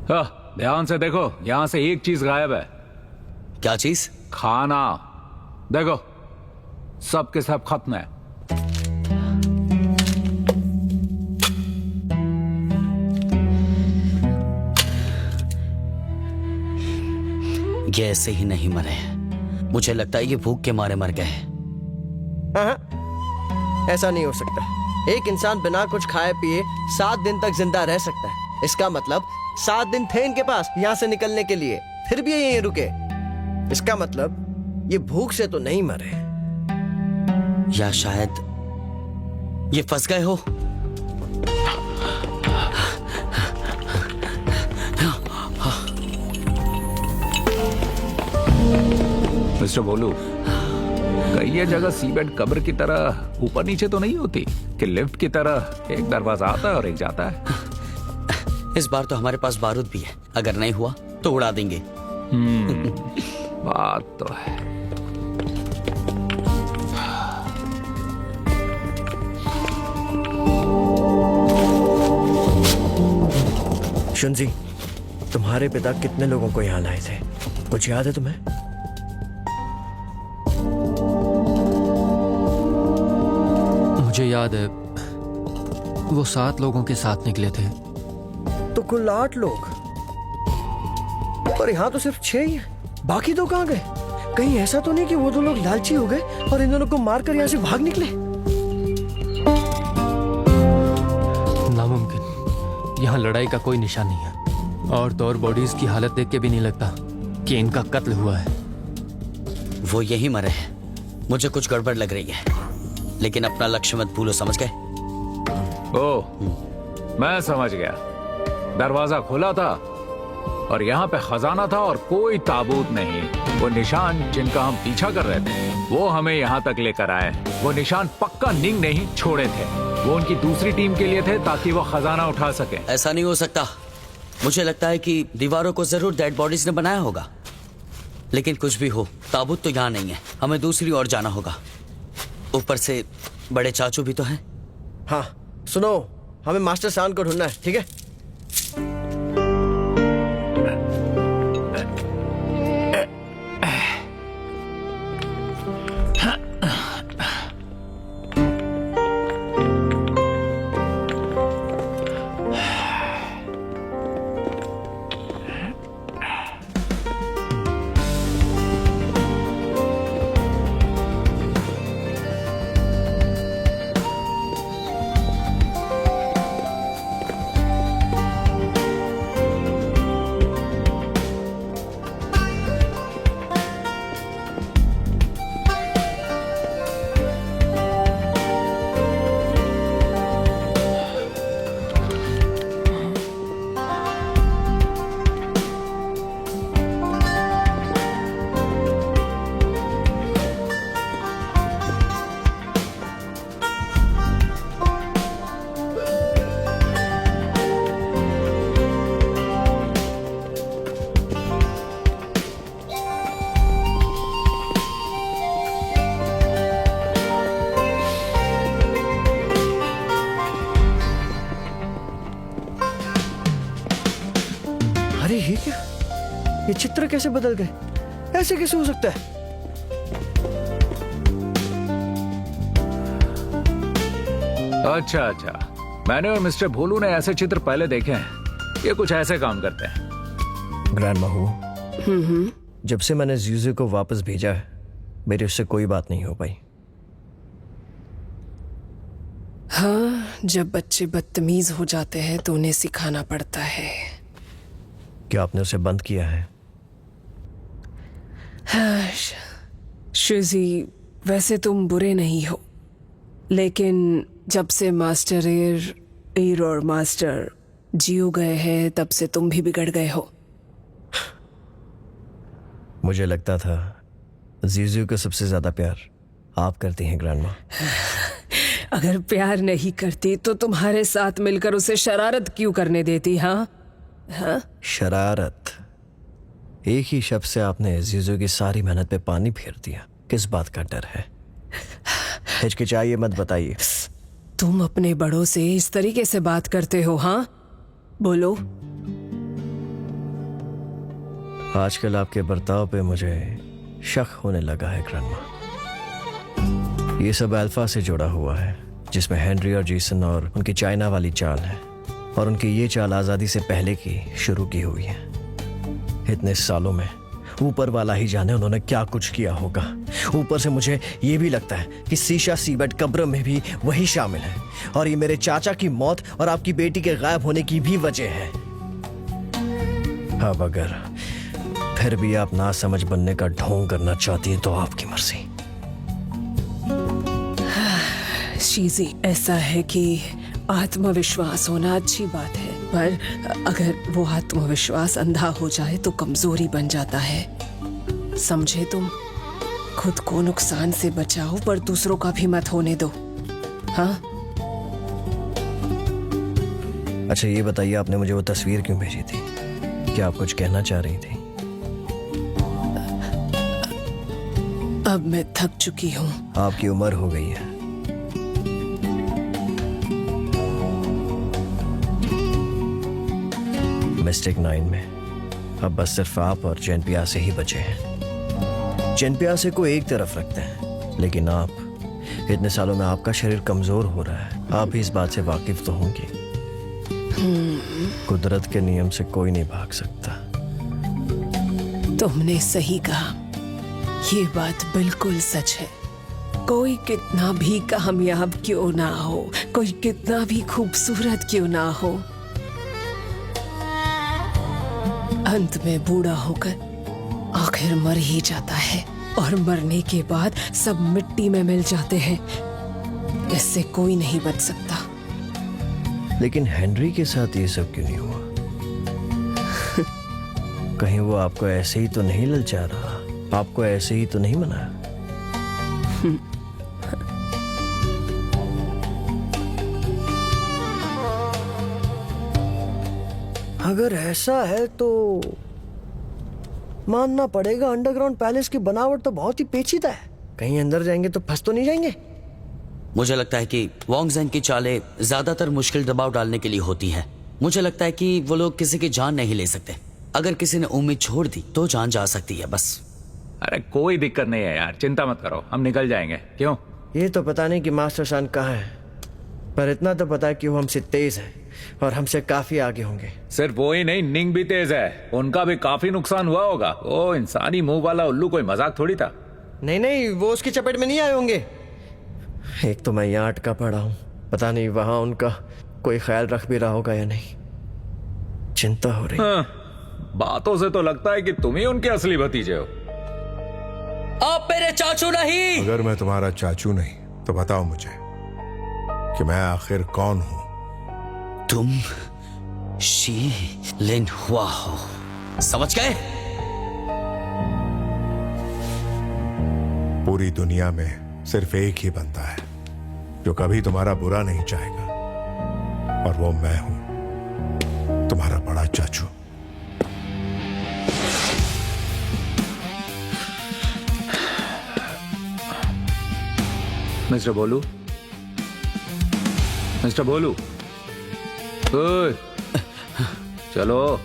ध्यान से देखो, यहाँ से एक चीज गायब है। क्या चीज? खाना। देखो, सब के सब खत्म है। ये ऐसे ही नहीं मरे, मुझे लगता है ये भूख के मारे मर गए। ऐसा नहीं हो सकता। एक इंसान बिना कुछ खाए पिए 7 दिन तक जिंदा रह सकता है। इसका मतलब 7 दिन थे इनके पास यहाँ से निकलने के लिए, फिर भी ये यहीं रुके। इसका मतलब ये भूख से तो नहीं मरे। या शायद ये फंस गए हो। मिस्टर भोलू, कहीं ये जगह सीबेड कब्र की तरह ऊपर नीचे तो नहीं होती कि लिफ्ट की तरह एक दरवाजा आता है और एक जाता है? इस बार तो हमारे पास बारूद भी है, अगर नहीं हुआ तो उड़ा देंगे। बात तो है। शुनजी, तुम्हारे पिता कितने लोगों को यहाँ लाए थे, कुछ याद है तुम्हें? मुझे याद है, वो 7 लोगों के साथ निकले थे। तो कुल 8 लोग, पर यहाँ तो सिर्फ 6 ही हैं। बाकी 2 कहाँ गए? कहीं ऐसा तो नहीं कि वो 2 लोग लालची हो गए और इन दोनों को मारकर यहाँ से भाग निकले? नामुमकिन, यहाँ लड़ाई का कोई निशान नहीं है। और तो और बॉडीज की हालत देख के भी नहीं लगता कि इनका कत्ल हुआ है। वो यही मरे हैं। मुझे कुछ गड़बड़ लग रही है, लेकिन अपना लक्ष्य मत भूलो, समझ गए? ओह, मैं समझ गया। दरवाजा खुला था और यहाँ पे खजाना था और कोई ताबूत नहीं। वो निशान जिनका हम पीछा कर रहे थे, वो हमें यहाँ तक लेकर आए। वो निशान पक्का निंग नहीं छोड़े थे। वो उनकी दूसरी टीम के लिए थे ताकि वो खजाना उठा सके। ऐसा नहीं हो सकता। मुझे लगता है कि दीवारों को जरूर डेड बॉडीज ने बनाया होगा, लेकिन कुछ भी हो, ताबूत तो यहाँ नहीं है। हमें दूसरी ओर जाना होगा। ऊपर से बड़े चाचू भी तो हैं। हाँ सुनो, हमें मास्टर शान को ढूंढना है, ठीक है? अरे ये क्या? ये चित्र कैसे बदल गए? ऐसे कैसे हो सकता है? अच्छा, मैंने और मिस्टर भोलू ने ऐसे चित्र पहले देखे हैं। ये कुछ ऐसे काम करते हैं। ग्रैंड महू, जब से मैंने ज़ीज़ू को वापस भेजा है, मेरी उससे कोई बात नहीं हो पाई। हाँ, जब बच्चे बदतमीज हो जाते हैं तो उन्हें सिखाना पड़ता है। क्या आपने उसे बंद किया है? हाँ, शुजी, वैसे तुम बुरे नहीं हो, लेकिन जब से मास्टर ईर और मास्टर जियो गए हैं, तब से तुम भी बिगड़ गए हो। मुझे लगता था ज़ीज़ू को सबसे ज्यादा प्यार आप करती हैं ग्रैंडमा। अगर प्यार नहीं करती तो तुम्हारे साथ मिलकर उसे शरारत क्यों करने देती? हाँ हाँ, शरारत? एक ही शब्द से आपने ज़ीज़ू की सारी मेहनत पे पानी फेर दिया। किस बात का डर है? हिचकिचाइए मत, बताइए। तुम अपने बड़ों से इस तरीके से बात करते हो? हाँ बोलो। आजकल आपके बर्ताव पे मुझे शक होने लगा है ग्रैंडमा। ये सब अल्फा से जुड़ा हुआ है, जिसमें हेनरी और जेसन और उनकी चाइना वाली चाल है, और उनकी ये चाल आज़ादी से पहले की शुरू की हुई है। इतने सालों में ऊपर वाला ही जाने उन्होंने क्या कुछ किया होगा। ऊपर से मुझे ये भी लगता है कि सीशा सीबेट कब्र में भी वही शामिल है, और ये मेरे चाचा की मौत और आपकी बेटी के गायब होने की भी वजह है। अब अगर फिर भी आप ना समझ बनने का ढोंग करना चाहती हैं तो आपकी मर्जी। शीजी, ऐसा है कि आत्मविश्वास होना अच्छी बात है, पर अगर वो आत्मविश्वास अंधा हो जाए तो कमजोरी बन जाता है। समझे तुम? खुद को नुकसान से बचाओ पर दूसरों का भी मत होने दो। हाँ? अच्छा ये बताइए, आपने मुझे वो तस्वीर क्यों भेजी थी? क्या आप कुछ कहना चाह रही थी? अब मैं थक चुकी हूँ। आपकी उम्र हो गई है। मिस्टेक 9 में अब बस सिर्फ आप और चैनपिया से ही बचे हैं। चैनपिया से को एक तरफ रखते हैं, लेकिन आप, इतने सालों में आपका शरीर कमजोर हो रहा है। आप भी इस बात से वाकिफ तो होंगे। कुदरत के नियम से कोई नहीं भाग सकता। तुमने सही कहा, ये बात बिल्कुल सच है। कोई कितना भी कामयाब क्यों ना हो, कोई कितना भी खूबसूरत क्यों ना हो, अंत में बूढ़ा होकर आखिर मर ही जाता है, और मरने के बाद सब मिट्टी में मिल जाते हैं। इससे कोई नहीं बच सकता। लेकिन हेनरी के साथ ये सब क्यों नहीं हुआ? कहीं वो आपको ऐसे ही तो नहीं ललचा रहा? आपको ऐसे ही तो नहीं मनाया? अगर ऐसा है तो मानना पड़ेगा अंडरग्राउंड पैलेस की बनावट तो बहुत ही पेचीदा है। कहीं अंदर जाएंगे तो फंस तो नहीं जाएंगे? मुझे लगता है कि वॉन्गजेन की चालें ज्यादातर मुश्किल दबाव डालने के लिए होती हैं। मुझे लगता है कि वो लोग किसी की जान नहीं ले सकते। अगर किसी ने उम्मीद छोड़ दी तो जान जा सकती है, बस। अरे कोई दिक्कत नहीं है यार, चिंता मत करो, हम निकल जाएंगे। क्यों? ये तो पता नहीं कि मास्टर सान कहाँ है, पर इतना तो पता है कि वो हमसे तेज है और हमसे काफी आगे होंगे। सिर्फ वो ही नहीं, निंग भी तेज है, उनका भी काफी नुकसान हुआ होगा। वो इंसानी मुंह वाला उल्लू कोई मजाक थोड़ी था। नहीं नहीं, वो उसकी चपेट में नहीं आए होंगे। एक तो मैं यहाँ अटका पड़ा हूँ, पता नहीं वहां उनका कोई ख्याल रख भी रहा होगा या नहीं। चिंता हो रही। हाँ, बातों से तो लगता है कि तुम ही उनके असली भतीजे हो। आप मेरे चाचू नहीं। अगर मैं तुम्हारा चाचू नहीं तो बताओ मुझे कि मैं आखिर कौन हूं? तुम शी लिन हुआ हो, समझ गए? पूरी दुनिया में सिर्फ एक ही बंदा है जो कभी तुम्हारा बुरा नहीं चाहेगा, और वो मैं हूं, तुम्हारा बड़ा चाचू। मिस्टर बोलू, मिस्टर बोलू, ओए, चलो।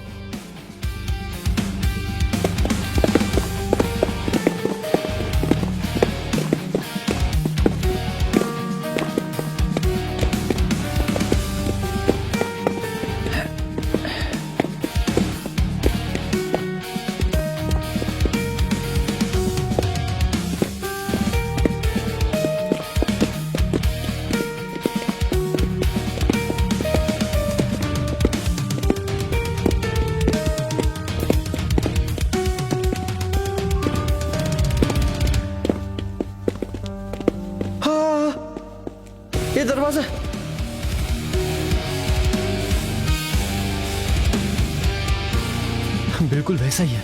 ये दरवाजा। बिल्कुल वैसा ही है।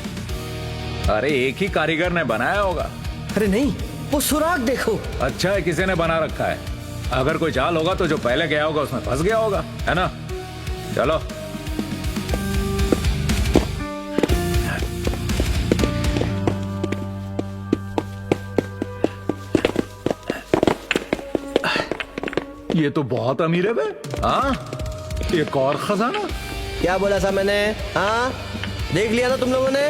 अरे एक ही कारीगर ने बनाया होगा। अरे नहीं, वो सुराग देखो। अच्छा है किसी ने बना रखा है। अगर कोई चाल होगा तो जो पहले गया होगा उसमें फंस गया होगा, है ना? चलो। ये तो बहुत अमीर है बे। हाँ, एक और खजाना। क्या बोला था मैंने? हाँ, देख लिया ना तुम लोगों ने?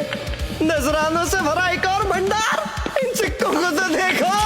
नजरानों से भरा एक और भंडार। इन सिक्कों को तो देखो।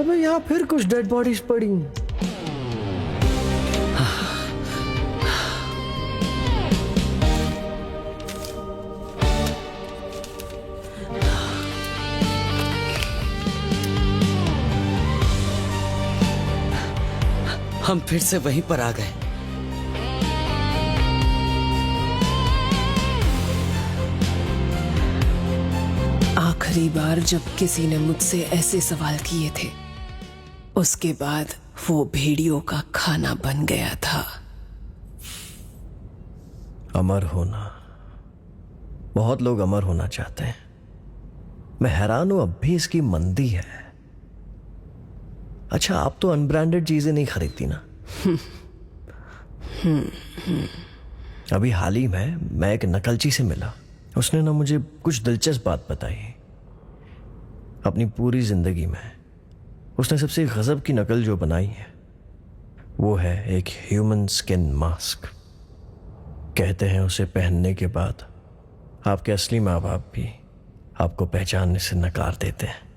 अबे यहाँ फिर कुछ डेड बॉडीज पड़ी हैं। हम फिर से वहीं पर आ गए। आखिरी बार जब किसी ने मुझसे ऐसे सवाल किए थे, उसके बाद वो भेड़ियों का खाना बन गया था। अमर होना, बहुत लोग अमर होना चाहते हैं। मैं हैरान हूं अब भी इसकी मंदी है। अच्छा, आप तो अनब्रांडेड चीजें नहीं खरीदती ना? अभी हाल ही में मैं एक नकलची से मिला। उसने ना मुझे कुछ दिलचस्प बात बताई। अपनी पूरी जिंदगी में उसने सबसे गजब की नकल जो बनाई है वो है एक ह्यूमन स्किन मास्क। कहते हैं उसे पहनने के बाद आपके असली माँ बाप भी आपको पहचानने से नकार देते हैं।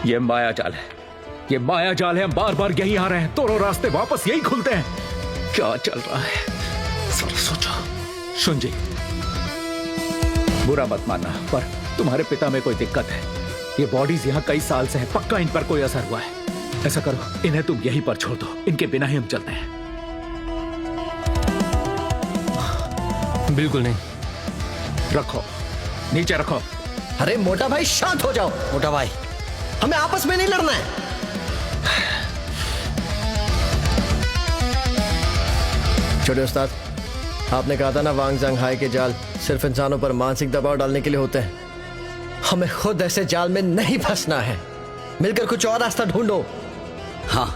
ये माया जाल है, ये माया जाल है। हम बार बार यहीं आ रहे हैं, दोनों रास्ते वापस यही खुलते हैं। क्या चल रहा है जरा सोचो। सुन जी, बुरा मत मानना, पर तुम्हारे पिता में कोई दिक्कत है। ये बॉडीज यहाँ कई साल से हैं, पक्का इन पर कोई असर हुआ है। ऐसा करो, इन्हें तुम यहीं पर छोड़ दो, इनके बिना ही हम चलते हैं। बिल्कुल नहीं। रखो, नीचे रखो। अरे मोटा भाई शांत हो जाओ। मोटा भाई, हमें आपस में नहीं लड़ना है। छोटे उस्ताद, आपने कहा था ना वांग जांग हाई के जाल सिर्फ इंसानों पर मानसिक दबाव डालने के लिए होते हैं। हमें खुद ऐसे जाल में नहीं फंसना है। मिलकर कुछ और रास्ता ढूंढो। हाँ,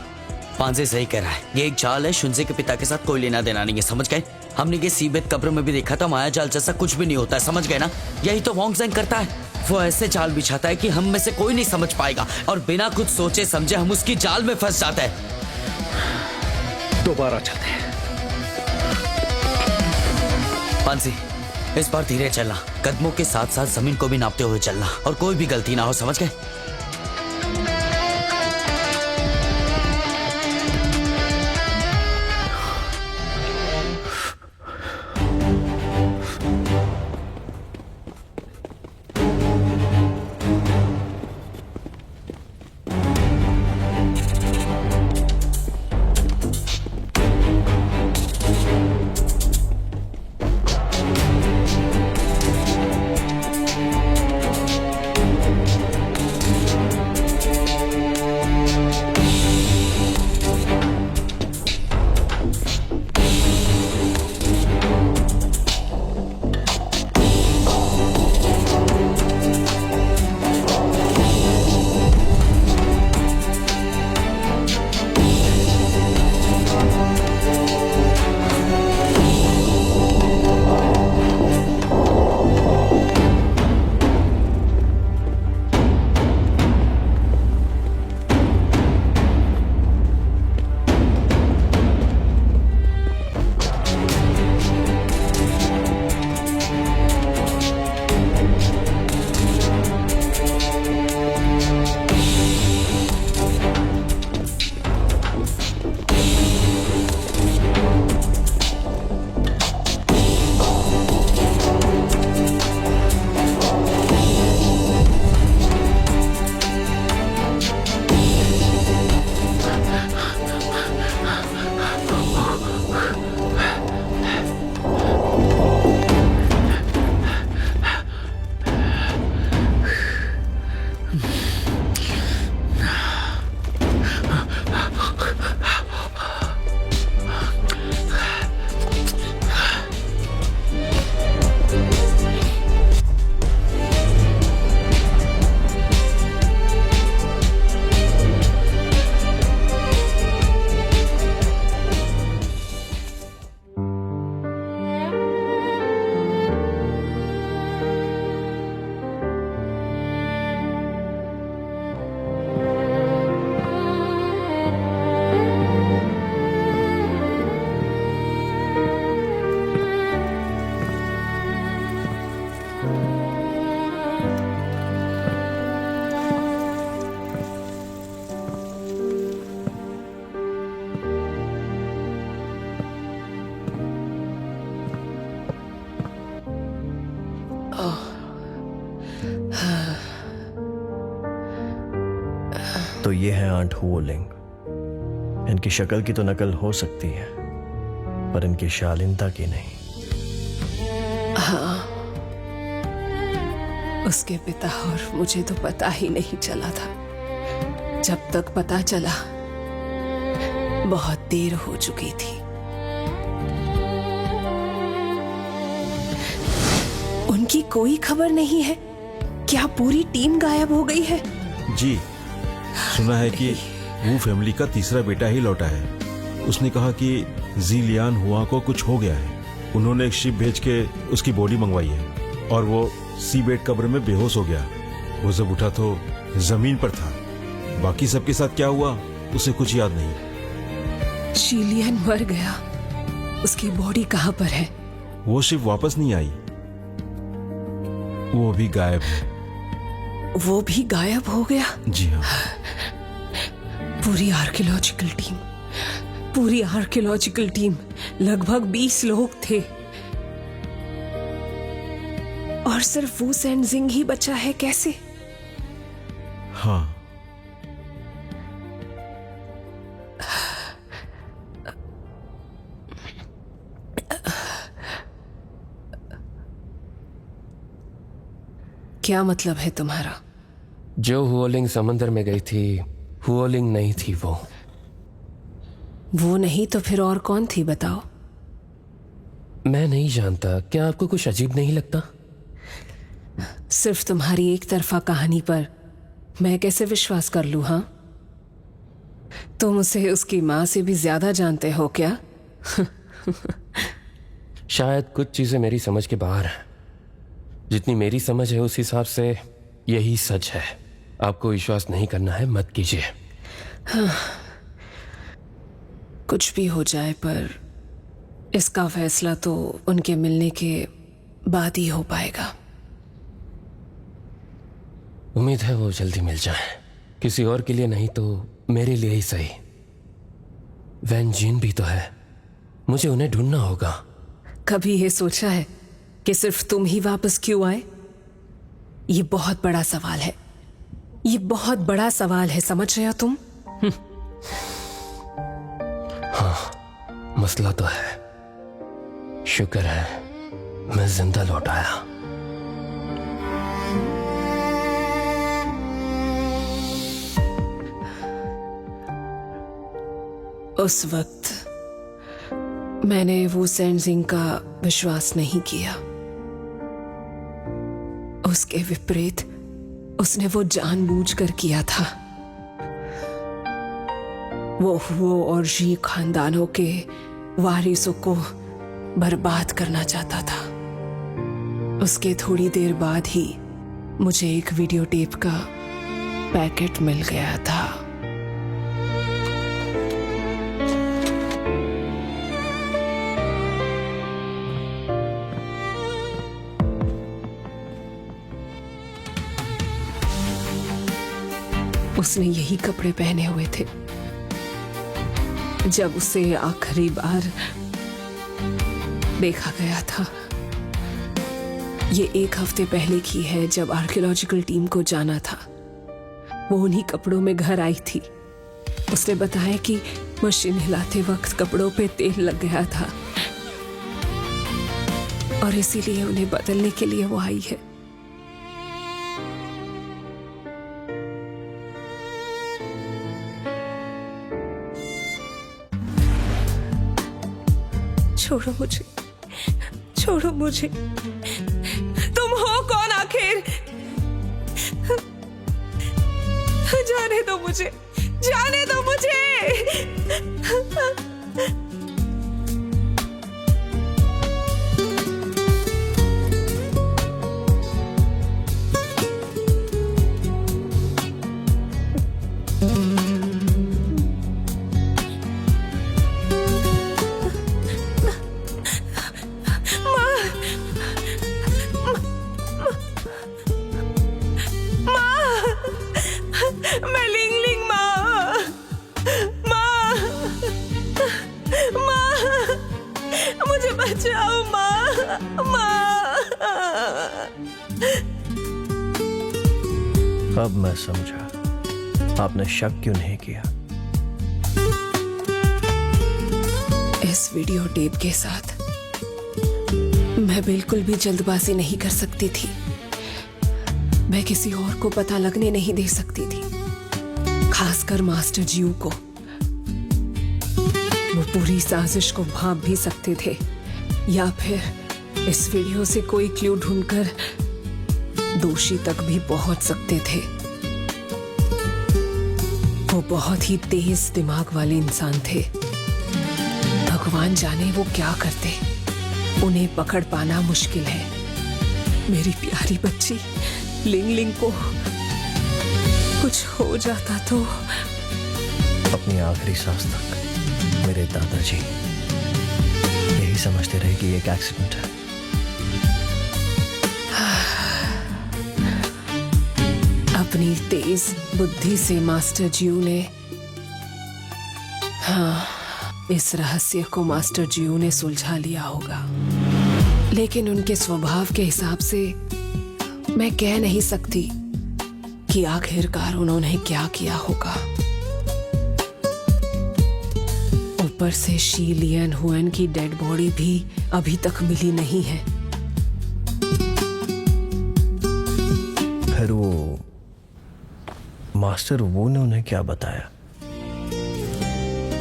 पांजे सही कह रहा है। ये एक जाल है, शुंजे के पिता के साथ कोई लेना देना नहीं है, समझ गए? हमने ये सीबेत कब्र में भी देखा था, माया जाल जैसा कुछ भी नहीं होता है, समझ गए ना? यही तो वांग जांग करता है। वो ऐसे जाल बिछाता है कि हम में से कोई नहीं समझ पाएगा, और बिना कुछ सोचे समझे हम उसकी जाल में फंस जाते हैं। दोबारा चलते हैं। पांसी, इस बार धीरे चलना, कदमों के साथ साथ जमीन को भी नापते हुए चलना, और कोई भी गलती ना हो, समझ गए? तो ये है आंट हुओलिंग। इनकी शक्ल की तो नकल हो सकती है, पर इनकी शालीनता की नहीं। उसके पिता और मुझे तो पता ही नहीं चला था। जब तक पता चला बहुत देर हो चुकी थी। उनकी कोई खबर नहीं है। क्या पूरी टीम गायब हो गई है? जी, सुना है कि वो फैमिली का तीसरा बेटा ही लौटा है। उसने कहा कि ज़िलियान हुआ को कुछ हो गया है। उन्होंने एक शिप भेज के उसकी बॉडी मंगवाई है और वो सी बेड कब्र में बेहोश हो गया। वो जब उठा तो जमीन पर था। बाकी सबके साथ क्या हुआ उसे कुछ याद नहीं। शीलियन मर गया। उसकी बॉडी कहाँ पर है? वो शिप वापस नहीं आई। वो अभी गायब है। वो भी गायब हो गया? जी हाँ। पूरी आर्कियोलॉजिकल टीम लगभग 20 लोग थे और सिर्फ वो सेंजिंग ही बचा है। कैसे? हाँ, क्या मतलब है तुम्हारा? जो हुओलिंग समंदर में गई थी, हुओलिंग नहीं थी वो। वो नहीं तो फिर और कौन थी बताओ? मैं नहीं जानता। क्या आपको कुछ अजीब नहीं लगता? सिर्फ तुम्हारी एक तरफा कहानी पर मैं कैसे विश्वास कर लूं? हाँ, तुम उसे उसकी मां से भी ज्यादा जानते हो क्या? शायद कुछ चीजें मेरी समझ के बाहर हैं। जितनी मेरी समझ है उस हिसाब से यही सच है। आपको विश्वास नहीं करना है, मत कीजिए। हाँ, कुछ भी हो जाए पर इसका फैसला तो उनके मिलने के बाद ही हो पाएगा। उम्मीद है वो जल्दी मिल जाए। किसी और के लिए नहीं तो मेरे लिए ही सही। वैन जीन भी तो है। मुझे उन्हें ढूंढना होगा। कभी ये सोचा है कि सिर्फ तुम ही वापस क्यों आए? ये बहुत बड़ा सवाल है। ये बहुत बड़ा सवाल है, समझ रहे हो तुम? हाँ, मसला तो है। शुक्र है मैं जिंदा लौट आया। उस वक्त मैंने वो सेंजिंग का विश्वास नहीं किया। उसके विपरीत उसने वो जानबूझकर किया था। वो और जी खानदानों के वारिसों को बर्बाद करना चाहता था। उसके थोड़ी देर बाद ही मुझे एक वीडियो टेप का पैकेट मिल गया था। उसने यही कपड़े पहने हुए थे जब उसे आखिरी बार देखा गया था। ये 1 हफ्ते पहले की है जब आर्कियोलॉजिकल टीम को जाना था। वो उन्हीं कपड़ों में घर आई थी। उसने बताया कि मशीन हिलाते वक्त कपड़ों पे तेल लग गया था और इसीलिए उन्हें बदलने के लिए वो आई है। छोड़ो मुझे, छोड़ो मुझे। तुम हो कौन आखिर? जाने दो मुझे, जाने दो मुझे। अब मैं समझा आपने शक क्यों नहीं किया। इस वीडियो टेप के साथ मैं बिल्कुल भी जल्दबाजी नहीं कर सकती थी। मैं किसी और को पता लगने नहीं दे सकती थी, खासकर मास्टर जीव को। वो पूरी साजिश को भांप भी सकते थे या फिर इस वीडियो से कोई क्लू ढूंढकर दोषी तक भी पहुंच सकते थे। वो बहुत ही तेज दिमाग वाले इंसान थे। भगवान जाने वो क्या करते, उन्हें पकड़ पाना मुश्किल है। मेरी प्यारी बच्ची लिंग लिंग को कुछ हो जाता तो। अपनी आखिरी सांस तक मेरे दादाजी यही समझते रहे कि ये एक एक्सीडेंट है। अपनी तेज बुद्धि से मास्टर जीव ने, हाँ, इस रहस्य को मास्टर जीव ने सुलझा लिया होगा। लेकिन उनके स्वभाव के हिसाब से मैं कह नहीं सकती कि आखिरकार उन्होंने क्या किया होगा। ऊपर से शी लियन हुएन की डेड बॉडी भी अभी तक मिली नहीं है। फिर वो मास्टर वो ने उन्हें क्या बताया?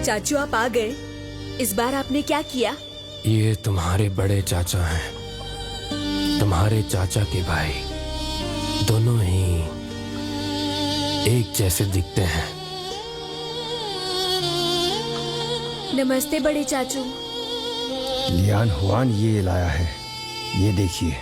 चाचू आप आ गए। इस बार आपने क्या किया? ये तुम्हारे बड़े चाचा हैं, तुम्हारे चाचा के भाई। दोनों ही एक जैसे दिखते हैं। नमस्ते बड़े चाचू। लियान हुआन ये लाया है, ये देखिए।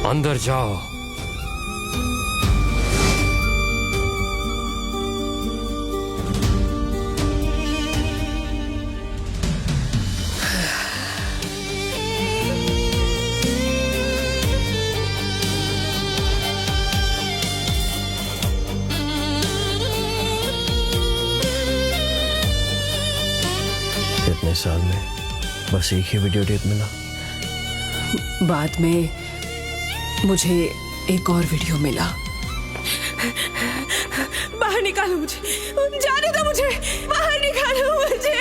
अंदर जाओ। इतने साल में बस एक ही वीडियो टेप मिला। बाद में मुझे एक और वीडियो मिला। बाहर निकालो मुझे, जाने दो मुझे, बाहर निकालो मुझे,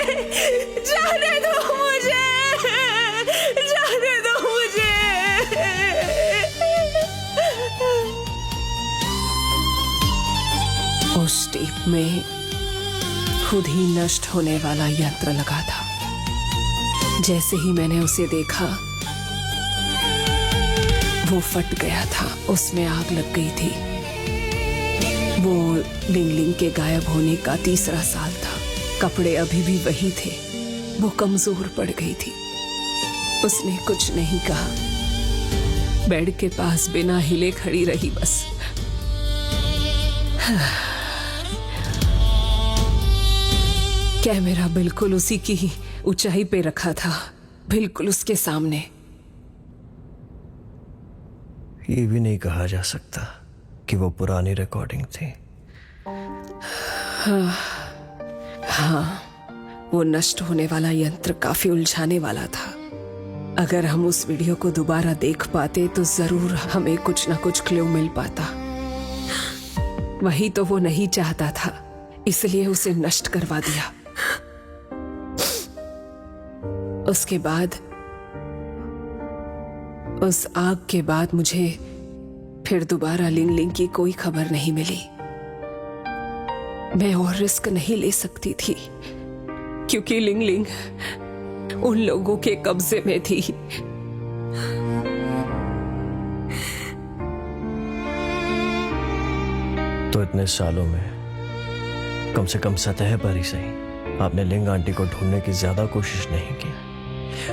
जाने दो मुझे, जाने दो मुझे। उस टेप में खुद ही नष्ट होने वाला यंत्र लगा था। जैसे ही मैंने उसे देखा वो फट गया था, उसमें आग लग गई थी। वो लिंग लिंग के गायब होने का 3रा साल था। कपड़े अभी भी वही थे। वो कमजोर पड़ गई थी। उसने कुछ नहीं कहा, बेड के पास बिना हिले खड़ी रही बस। कैमरा बिल्कुल उसी की ऊंचाई पे रखा था, बिल्कुल उसके सामने। ये भी नहीं कहा जा सकता कि वो पुरानी रिकॉर्डिंग थी। हाँ, वो नष्ट होने वाला यंत्र काफी उलझाने वाला था। अगर हम उस वीडियो को दोबारा देख पाते तो जरूर हमें कुछ ना कुछ क्लू मिल पाता। वही तो वो नहीं चाहता था, इसलिए उसे नष्ट करवा दिया। उसके बाद, उस आग के बाद मुझे फिर दोबारा लिंग लिंग की कोई खबर नहीं मिली। मैं और रिस्क नहीं ले सकती थी क्योंकि लिंग लिंग उन लोगों के कब्जे में थी। तो इतने सालों में कम से कम सतह पर ही सही आपने लिंग आंटी को ढूंढने की ज्यादा कोशिश नहीं की।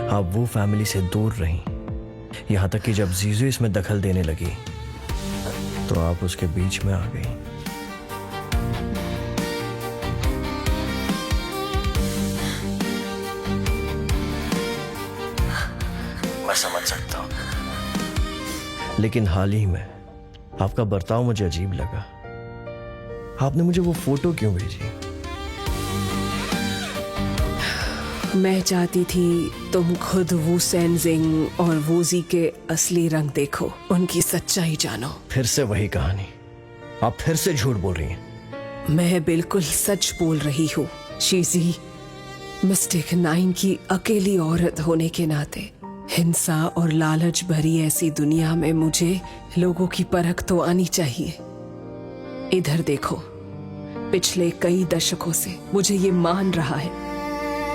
आप वो फैमिली से दूर रहीं, यहां तक कि जब जीजू इसमें दखल देने लगी तो आप उसके बीच में आ गई। मैं समझ सकता हूँ, लेकिन हाल ही में आपका बर्ताव मुझे अजीब लगा। आपने मुझे वो फोटो क्यों भेजी? मैं चाहती थी तुम खुद वू सेंजिंग और वूजी के असली रंग देखो, उनकी सच्चाई जानो। फिर से वही कहानी, आप फिर से झूठ बोल रही हैं। मैं बिल्कुल सच बोल रही हूँ शीजी। मिस्टेक 9 की अकेली औरत होने के नाते हिंसा और लालच भरी ऐसी दुनिया में मुझे लोगों की परख तो आनी चाहिए। इधर देखो, पिछले कई दशकों से मुझे ये मान रहा है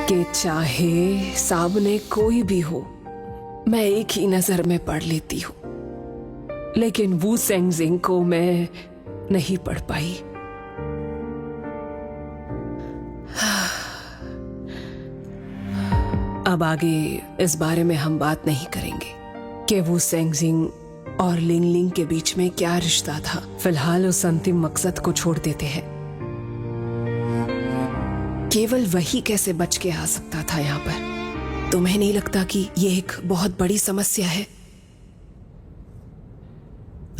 कि चाहे सामने कोई भी हो, मैं एक ही नजर में पढ़ लेती हूँ, लेकिन वू सेंजिंग को मैं नहीं पढ़ पाई। अब आगे इस बारे में हम बात नहीं करेंगे कि वू सेंजिंग और लिंग लिंग के बीच में क्या रिश्ता था। फिलहाल उस अंतिम मकसद को छोड़ देते हैं। केवल वही कैसे बच के आ सकता था यहाँ पर? तुम्हें नहीं लगता कि ये एक बहुत बड़ी समस्या है?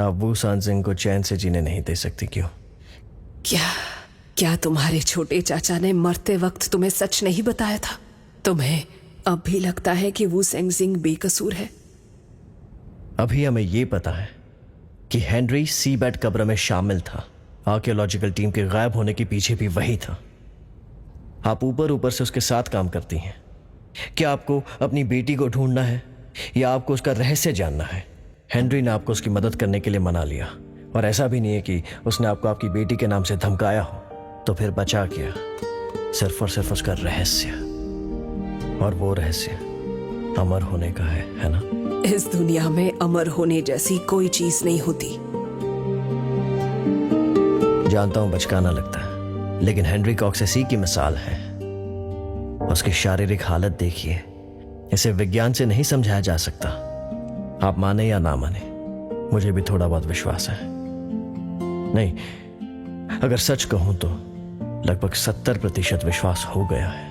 आप वू सेंजिंग को चैन से जीने नहीं दे सकती, क्यों? क्या तुम्हारे छोटे चाचा ने मरते वक्त तुम्हें सच नहीं बताया था? तुम्हें अब भी लगता है कि वू सेंजिंग बेकसूर है? अभी हमें ये पता है कि हेनरी सीबेट कब्र में शामिल था। आर्कियोलॉजिकल टीम के गायब होने के पीछे भी वही था। आप ऊपर ऊपर से उसके साथ काम करती हैं। क्या आपको अपनी बेटी को ढूंढना है या आपको उसका रहस्य जानना है? हेनरी ने आपको उसकी मदद करने के लिए मना लिया, और ऐसा भी नहीं है कि उसने आपको आपकी बेटी के नाम से धमकाया हो। तो फिर बचा क्या? सिर्फ और सिर्फ उसका रहस्य, और वो रहस्य अमर होने का है ना? इस दुनिया में अमर होने जैसी कोई चीज नहीं होती। जानता हूं बचकाना लगता है, लेकिन हेनरी कॉक्स इसी की मिसाल है। उसकी शारीरिक हालत देखिए, इसे विज्ञान से नहीं समझाया जा सकता। आप माने या ना माने, मुझे भी थोड़ा बहुत विश्वास है। नहीं, अगर सच कहूं तो लगभग 70% विश्वास हो गया है।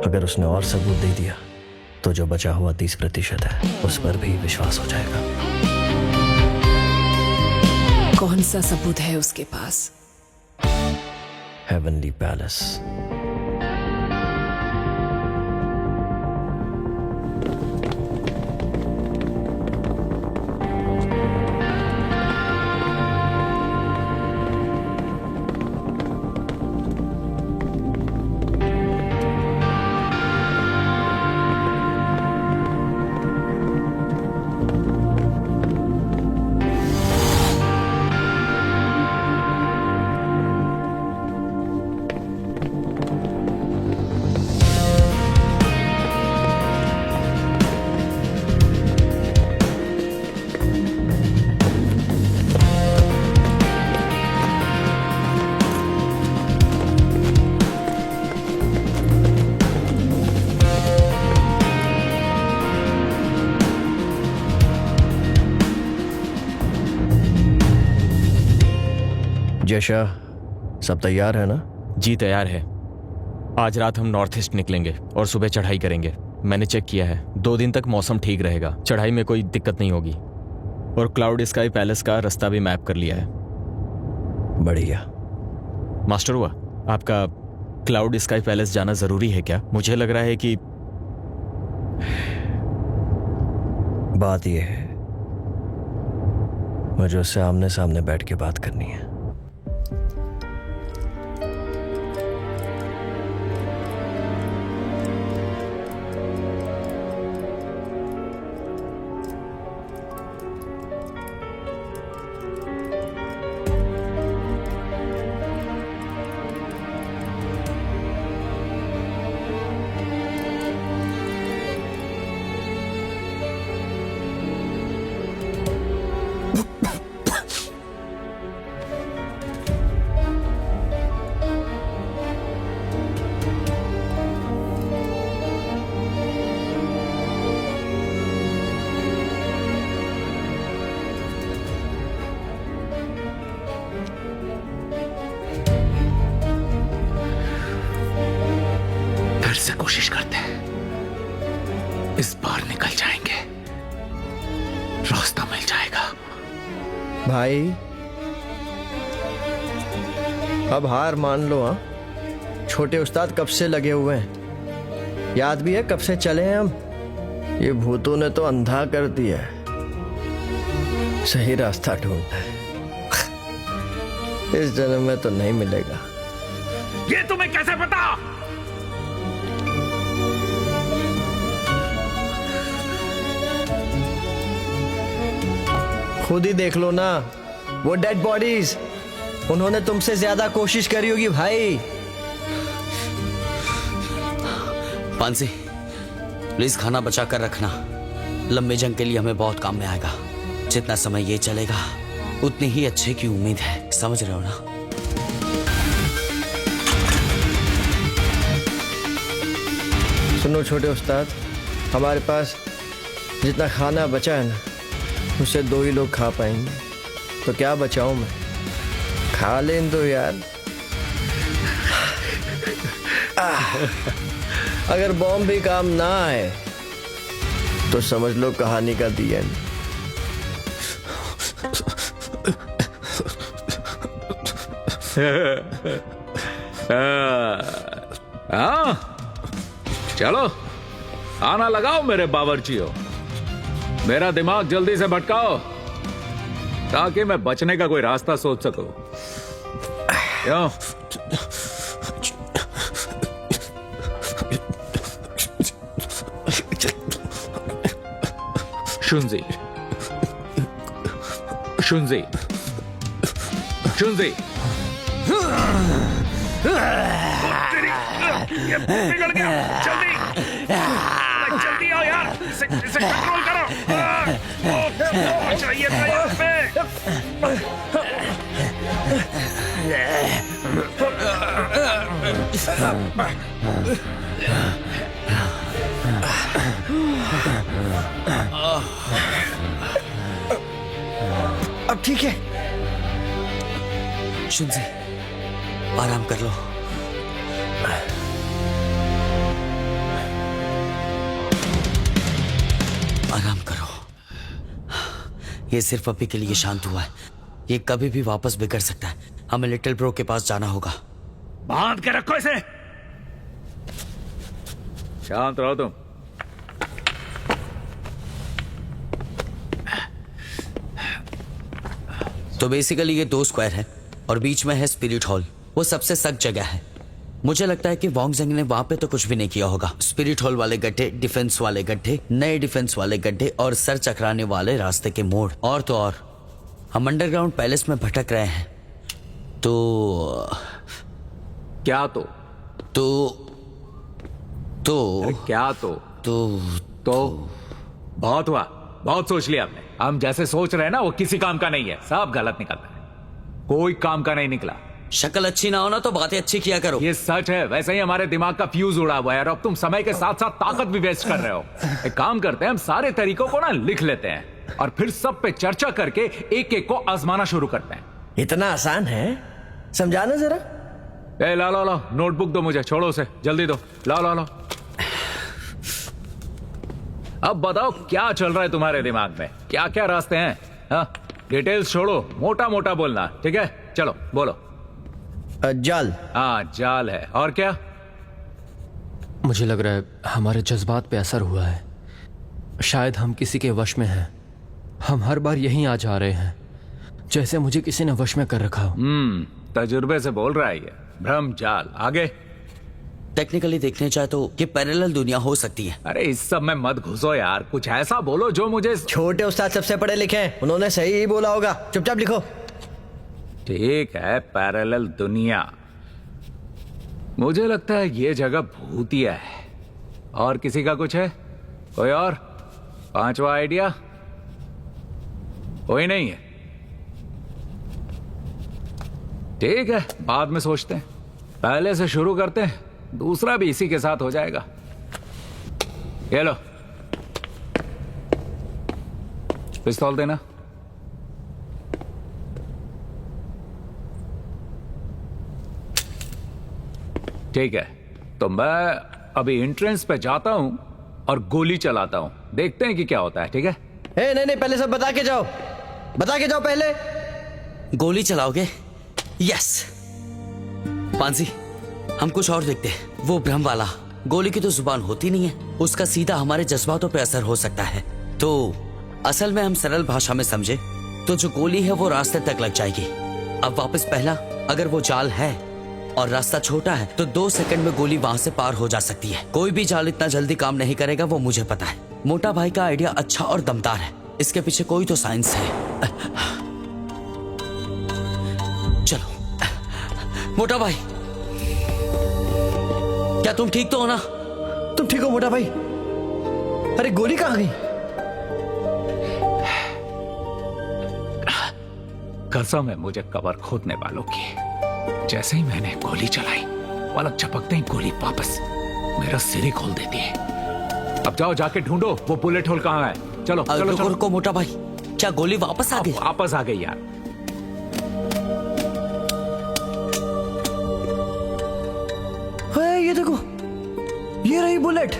अगर उसने और सबूत दे दिया तो जो बचा हुआ 30% है, उस पर भी विश्वास हो जाएगा। कौन सा सबूत है उसके पास? Heavenly palace. जयशा, सब तैयार है ना? जी तैयार है। आज रात हम नॉर्थ ईस्ट निकलेंगे और सुबह चढ़ाई करेंगे। मैंने चेक किया है, 2 दिन तक मौसम ठीक रहेगा, चढ़ाई में कोई दिक्कत नहीं होगी। और क्लाउड स्काई पैलेस का रास्ता भी मैप कर लिया है। बढ़िया। मास्टर हुआ, आपका क्लाउड स्काई पैलेस जाना जरूरी है क्या? मुझे लग रहा है कि बात यह है, मुझे उससे आमने सामने बैठ के बात करनी है। फिर से कोशिश करते हैं, इस बार निकल जाएंगे। रास्ता मिल जाएगा। भाई अब हार मान लो। हाँ, छोटे उस्ताद कब से लगे हुए हैं, याद भी है कब से चले हैं हम। ये भूतों ने तो अंधा कर दिया है, सही रास्ता ढूंढना है। इस जन्म में तो नहीं मिलेगा। ये तुम्हें कैसे पता? खुद ही देख लो ना, वो डेड बॉडीज, उन्होंने तुमसे ज्यादा कोशिश करी होगी भाई। पांसी, प्लीज खाना बचा कर रखना, लंबे जंग के लिए हमें बहुत काम में आएगा। जितना समय ये चलेगा उतनी ही अच्छे की उम्मीद है, समझ रहे हो ना? सुनो छोटे उस्ताद, हमारे पास जितना खाना बचा है ना, उससे 2 ही लोग खा पाएंगे। तो क्या बचाऊं मैं, खा लें दो यार। अगर बॉम्ब भी काम ना आए तो समझ लो कहानी का दी एंड। हाँ, चलो आना लगाओ मेरे बावर्चियों, मेरा दिमाग जल्दी से भटकाओ ताकि मैं बचने का कोई रास्ता सोच सकूं। क्यों? शुनजी, शुनजी, शुनजी, ये बिगड़ गया। जल्दी जल्दी आओ यार, इसे कंट्रोल करो। चाहिए था यहाँ पे। अब ठीक है? शुनजी, आराम कर लो। आराम करो, ये सिर्फ अभी के लिए शांत हुआ है, ये कभी भी वापस बिगड़ सकता है। हमें लिटिल ब्रो के पास जाना होगा। बांध के रखो इसे। शांत रहो तुम। तो बेसिकली ये 2 स्क्वायर है और बीच में है स्पिरिट हॉल। वो सबसे सख्त जगह है। मुझे लगता है कि वॉन्गजंग ने वहां पे तो कुछ भी नहीं किया होगा। स्पिरिट हॉल वाले गड्ढे, डिफेंस वाले गड्ढे, नए डिफेंस वाले गड्ढे और सर चकराने वाले रास्ते के मोड़, और तो और हम अंडरग्राउंड पैलेस में भटक रहे हैं। तो क्या तो तो क्या तो बहुत हुआ, बहुत सोच लिया आपने। हम जैसे सोच रहे हैं ना वो किसी काम का नहीं है, सब गलत निकलता है, कोई काम का नहीं निकला। शक्ल अच्छी ना हो ना तो बातें अच्छी किया करो। ये सच है, वैसे ही हमारे दिमाग का फ्यूज उड़ा हुआ है और अब तुम समय के साथ साथ ताकत भी वेस्ट कर रहे हो। एक काम करते हैं, हम सारे तरीकों को ना लिख लेते हैं और फिर सब पे चर्चा करके एक एक को आजमाना शुरू करते हैं। इतना आसान है, समझाना जरा। ए ला नोटबुक दो मुझे, छोड़ो उसे, जल्दी दो। ला अब बताओ क्या चल रहा है तुम्हारे दिमाग में, क्या क्या रास्ते हैं? हाँ, डिटेल्स छोड़ो, मोटा मोटा बोलना, ठीक है? चलो बोलो। जाल। हाँ, जाल है। और क्या? मुझे लग रहा है हमारे जज्बात पे असर हुआ है। शायद हम किसी के वश में हैं। हम हर बार यहीं आ जा रहे हैं, जैसे मुझे किसी ने वश में कर रखा हो। तजुर्बे से बोल रहा है ये। भ्रम जाल। आगे? टेक्निकली देखने चाहे तो ये पैरेलल दुनिया हो सकती है। अरे इस सब में मत घुसो यार, कुछ ऐसा बोलो जो मुझे। छोटे उस्ताद सबसे पढ़े लिखे हैं, उन्होंने सही ही बोला होगा, चुपचाप लिखो। ठीक है, पैरेलल दुनिया। मुझे लगता है ये जगह भूतिया है। और किसी का कुछ है? कोई और? 5वां आइडिया? कोई नहीं है? ठीक है, बाद में सोचते हैं। पहले से शुरू करते हैं, दूसरा भी इसी के साथ हो जाएगा। ये लो, पिस्तौल देना। ठीक है, तो मैं अभी एंट्रेंस पे जाता हूं और गोली चलाता हूं, देखते हैं कि क्या होता है। ठीक है? नहीं, पहले सब बता के जाओ, बता के जाओ पहले। गोली चलाओगे? यस। पांसी, हम कुछ और देखते हैं। वो भ्रम वाला, गोली की तो जुबान होती नहीं है, उसका सीधा हमारे जज्बातों पे असर हो सकता है। तो असल में हम सरल भाषा में समझे तो जो गोली है वो रास्ते तक लग जाएगी। अब वापस पहला, अगर वो जाल है और रास्ता छोटा है तो 2 सेकंड में गोली वहां से पार हो जा सकती है। कोई भी जाल इतना जल्दी काम नहीं करेगा, वो मुझे पता है। मोटा भाई का आइडिया अच्छा और दमदार है, इसके पीछे कोई तो साइंस है। चलो मोटा भाई, क्या तुम ठीक तो हो ना? तुम ठीक हो मोटा भाई? अरे गोली कहाँ गई? कसम है मुझे कबर खोदने वालों की। जैसे ही मैंने गोली चलाई, पलक झपकते ही गोली वापस मेरा सिर ही खोल देती है। अब जाओ जाके ढूंढो वो बुलेट होल कहाँ है। चलो चलो रुको चलो। रुको मोटा भाई, क्या गोली वापस आ गई? वापस आ गई यार। ये देखो, ये रही बुलेट।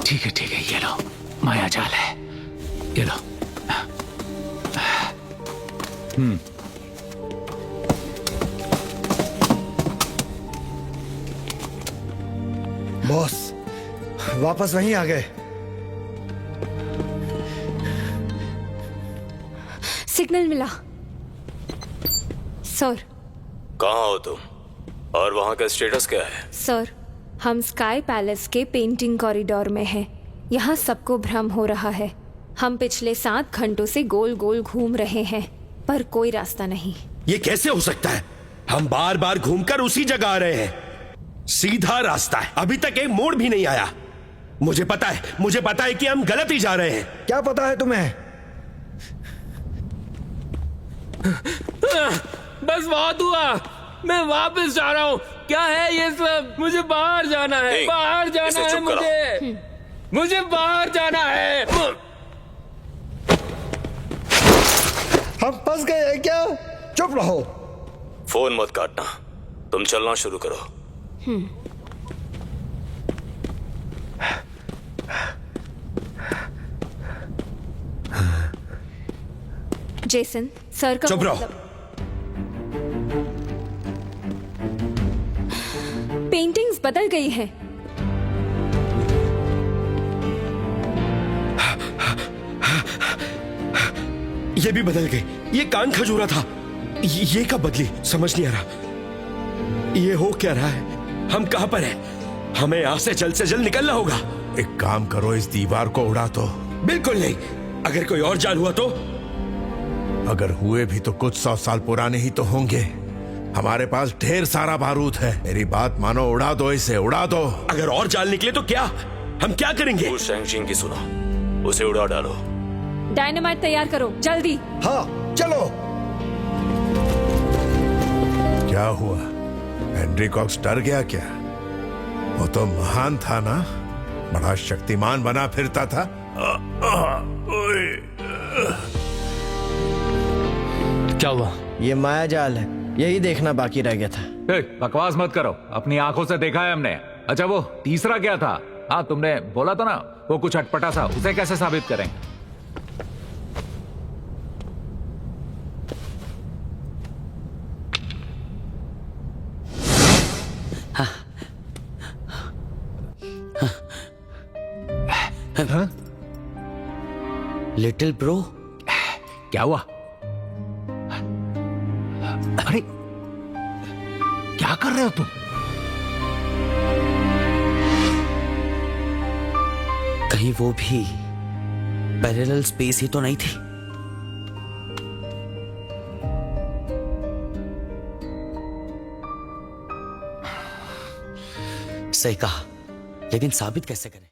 ठीक है, ये लो, माया जाल है, ये लो। बॉस वापस वहीं आ गए। सिग्नल मिला। सर। कहाँ हो तुम और वहाँ का स्टेटस क्या है? सर, हम स्काई पैलेस के पेंटिंग कॉरिडोर में हैं। यहाँ सबको भ्रम हो रहा है। हम पिछले 7 घंटों से गोल गोल घूम रहे हैं पर कोई रास्ता नहीं। ये कैसे हो सकता है? हम बार बार घूमकर उसी जगह आ रहे हैं। सीधा रास्ता है, अभी तक एक मोड़ भी नहीं आया। मुझे पता है कि हम गलत ही जा रहे हैं। क्या पता है तुम्हें? बस बहुत हुआ, मैं वापस जा रहा हूँ। क्या है ये सब? मुझे बाहर जाना है, नहीं, बाहर जाना इसे है चुप कराओ। मुझे बाहर जाना है। हम फंस गए हैं क्या? चुप रहो। फोन मत काटना, तुम चलना शुरू करो। जेसन, सर का चुप रहो। पेंटिंग्स बदल गई हैं। ये भी बदल गई। ये कान खजूरा था, ये कब बदली? समझ नहीं आ रहा। ये हो क्या रहा है? हम कहां पर हैं? हमें यहां से जल्द निकलना होगा। एक काम करो, इस दीवार को उड़ा दो। बिल्कुल नहीं। अगर कोई और जाल हुआ तो? अगर हुए भी तो कुछ 100 साल पुराने ही तो होंगे। हमारे पास ढेर सारा बारूद है। मेरी बात मानो, उड़ा दो इसे, उड़ा दो। अगर और जाल निकले तो क्या? हम क्या करेंगे? उस शैंगशिंग की सुनो, उसे उड़ा डालो। डायनामाइट तैयार करो जल्दी। हाँ चलो। क्या हुआ? हेनरी कॉक्स डर गया क्या? वो तो महान था ना, बड़ा शक्तिमान बना फिरता था। क्या हुआ? ये माया जाल है, यही देखना बाकी रह गया था। बकवास मत करो, अपनी आंखों से देखा है हमने। अच्छा वो तीसरा क्या था? हाँ तुमने बोला था ना वो कुछ अटपटा सा, उसे कैसे साबित करेंगे? लिटिल ब्रो, क्या हुआ? अरे क्या कर रहे हो तुम? कहीं वो भी पैरेलल स्पेस ही तो नहीं थी? सही कहा, लेकिन साबित कैसे करें?